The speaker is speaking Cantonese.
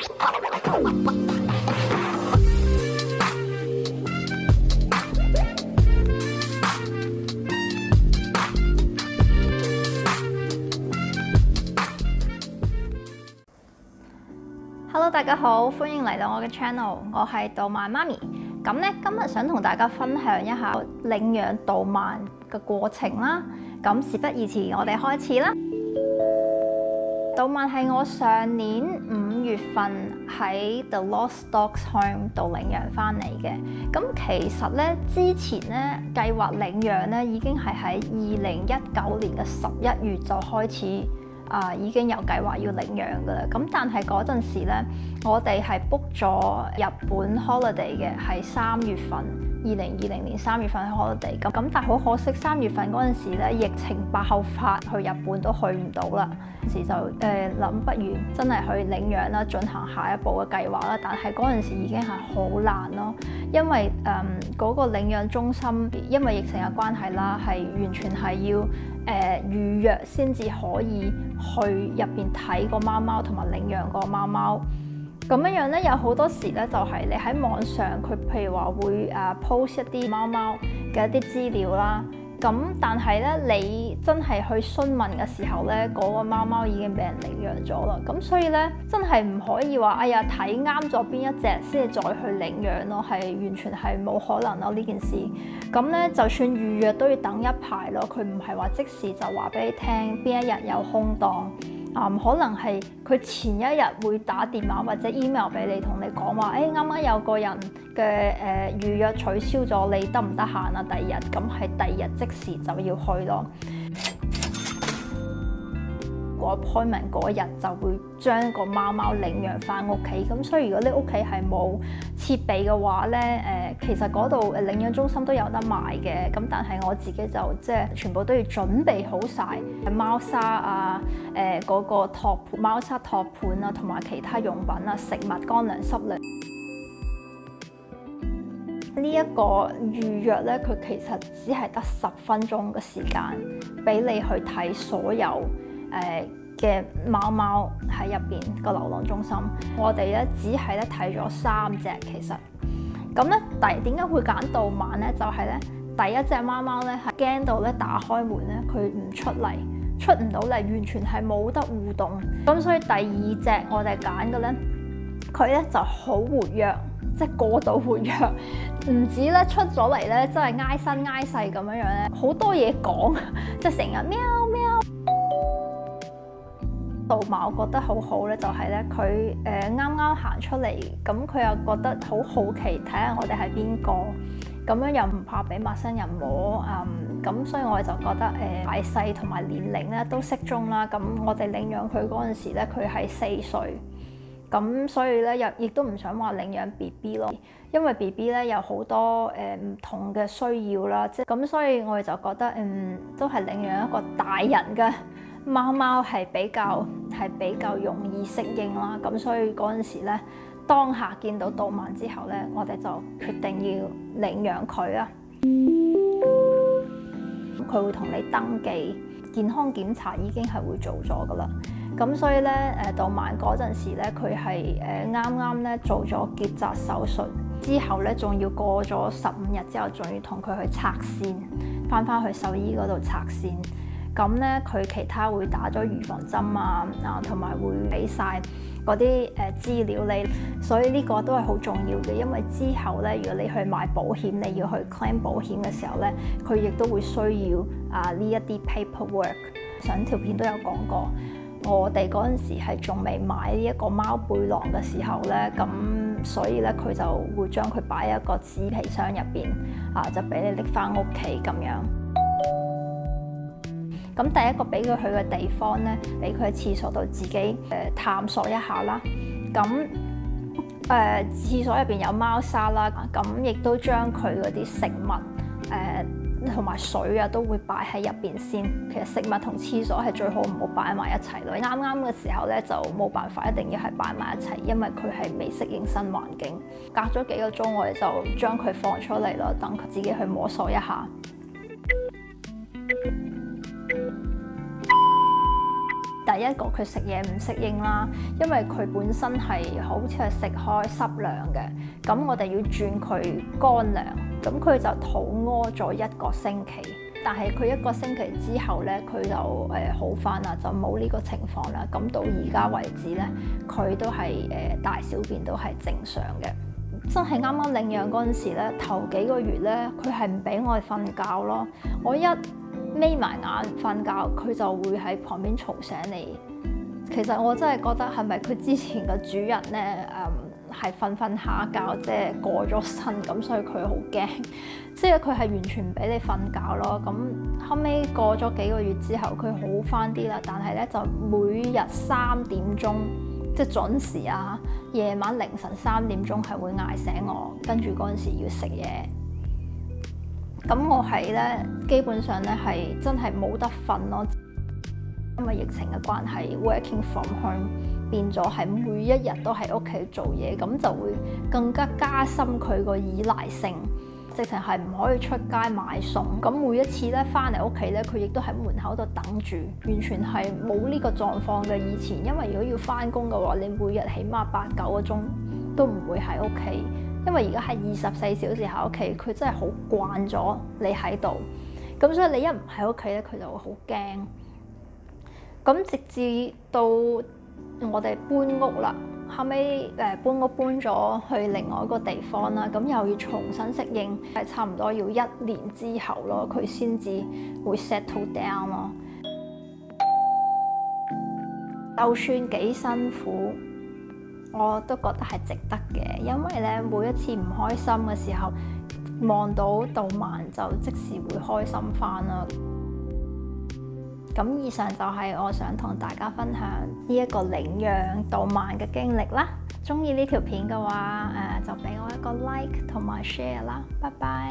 Hello， 大家好，歡迎嚟到我嘅 channel， 我係導盲媽咪。咁咧，今日想同大家分享一下領養導盲嘅過程啦。咁事不宜遲，我哋開始啦。導盲係我上年5月份喺 The Lost Dogs Home 度領養翻嚟嘅。咁其實咧，之前咧計劃領養咧已經係喺2019年嘅11月就開始。已經有計劃要領養㗎啦，咁但係嗰陣時咧，我哋係 book 咗日本 holiday 嘅，係3月份，2020年3月份嘅 holiday。咁但係好可惜，3月份嗰陣時咧，疫情爆發，去日本都去唔到啦。嗰時就諗不如真係去領養啦，進行下一步嘅計劃啦。但係嗰陣時已經係好難咯，因為嗰個領養中心因為疫情嘅關係啦，係完全係要預約先至可以去入邊睇個貓貓同埋領養個貓貓。咁樣咧，有好多時咧就係你喺網上，佢譬如話會post 一啲貓貓嘅一啲資料啦。咁但係咧，你真係去詢問嘅時候咧，嗰個貓貓已經俾人領養咗啦。咁所以咧，真係唔可以話哎呀睇啱咗邊一隻先至再去領養咯，係完全係冇可能咯呢件事。咁咧，就算預約都要等一排咯，佢唔係話即時就話俾你聽邊一日有空檔。可能係佢前一日會打電話或者 email 俾你，同你講話，啱啱有個人嘅預約取消咗，你得唔得閒啊？第二日，咁係第二日即時就要去咯。個 appointment 嗰日就會將個貓貓領養翻屋企，咁所以如果你屋企係冇設備嘅話咧，其實嗰度領養中心都有得賣嘅，咁但係我自己就即係全部都要準備好晒貓砂啊，嗰個托盤、貓砂托盤啊，同埋其他用品啊、食物、乾糧、濕糧。呢一個預約咧，佢其實只係得10分鐘嘅時間俾你去睇所有嘅貓貓喺入邊個流浪中心。我哋咧只係咧睇咗3隻，其實咁咧點解會揀導盲咧？就係咧第一隻貓貓咧係驚到咧打開門咧佢唔出嚟，出唔到嚟，完全係冇得互動。咁所以第二隻我哋揀嘅咧，佢咧就好活躍，即係過度活躍，唔止咧出咗嚟咧，真係挨身挨世咁樣樣咧，好多嘢講，即係成日喵喵。導盲我覺得好好咧，就係咧佢啱啱行出嚟，咁佢又覺得好好奇，睇下我哋係邊個，咁樣又唔怕俾陌生人摸，咁所以我就覺得大細同埋年齡咧都適中啦。咁我哋領養佢嗰陣時咧，佢係4歲，咁所以咧亦都唔想話領養 BB 咯，因為 BB 咧有好多唔同嘅需要啦，即係咁，所以我哋就覺得都係領養一個大人嘅貓貓係比較容易適應啦。咁所以嗰陣時咧，當下見到導盲之後咧，我哋就決定要領養佢啊。佢會同你登記健康檢查，已經係會做咗噶啦。咁所以咧，導盲嗰陣時咧，佢係啱啱咧做咗結紮手術之後咧，仲要過咗15日之後，仲要同佢去拆線，翻去獸醫嗰度拆線。咁咧，佢其他會打咗預防針啊，同埋會俾晒嗰啲資料你，所以呢個都係好重要嘅，因為之後咧，如果你去買保險，你要去 claim 保險嘅時候咧，佢亦都會需要呢一啲 paperwork。上條片都有講過，我哋嗰陣時係仲未買呢一個貓背囊嘅時候咧，咁所以咧佢就會將佢擺喺一個紙皮箱入邊，就俾你拎翻屋企咁樣。咁第一個俾佢去嘅地方咧，俾佢喺廁所度自己探索一下啦。咁廁所入邊有貓砂啦，咁亦都將佢嗰啲食物同埋水啊都會擺喺入邊先。其實食物同廁所係最好唔好擺埋一齊咯。啱啱嘅時候咧就冇辦法，一定要係擺埋一齊，因為佢係未適應新環境。隔咗幾個鐘，我哋就將佢放出嚟咯，等佢自己去摸索一下。第一個佢食嘢唔適應啦，因為佢本身係好似係食開濕糧嘅，咁我哋要轉佢乾糧，咁佢就肚屙咗1個星期。但係佢1個星期之後咧，佢就好返啦，就冇呢個情況啦。咁到而家為止咧，佢都係大小便都係正常嘅。真係啱啱領養嗰陣時咧，頭幾個月咧，佢係唔俾我哋瞓覺咯。我一眯埋眼瞓覺，佢就會喺旁邊嘈醒你。其實我真係覺得係咪佢之前嘅主人咧，係瞓下覺，即係過咗身咁，所以佢好驚，即係佢係完全唔俾你瞓覺咯。咁後尾過咗幾個月之後，佢好返啲啦，但係咧就每日3點鐘，即係準時啊，夜晚凌晨3點鐘係會嗌醒我，跟住嗰陣時要食嘢。咁我係咧基本上咧係真係冇得瞓咯，因為疫情嘅關係 ，working from home 變咗係每一日都喺屋企做嘢，咁就會更加深佢個依賴性，直情係唔可以出街買餸。咁每一次咧翻嚟屋企咧，佢亦都喺門口度等住，完全係冇呢個狀況嘅以前。因為如果要翻工嘅話，你每日起碼8-9個鐘都唔會喺屋企。因為而家係24小時喺屋企，佢真係好慣咗你喺度，咁所以你一唔喺屋企咧，佢就會好驚。咁直至到我哋搬屋啦，後尾搬屋搬咗去另外一個地方啦，咁又要重新適應，係差唔多要1年之後咯，佢先至會 settle down 咯。就算幾辛苦，我都覺得係值得嘅，因為咧每一次唔開心嘅時候，望到動漫就即時會開心返啦。咁以上就係我想同大家分享呢一個領養動漫嘅經歷啦。鍾意呢條片嘅話，就俾我一個 like 同埋 share 啦。拜拜。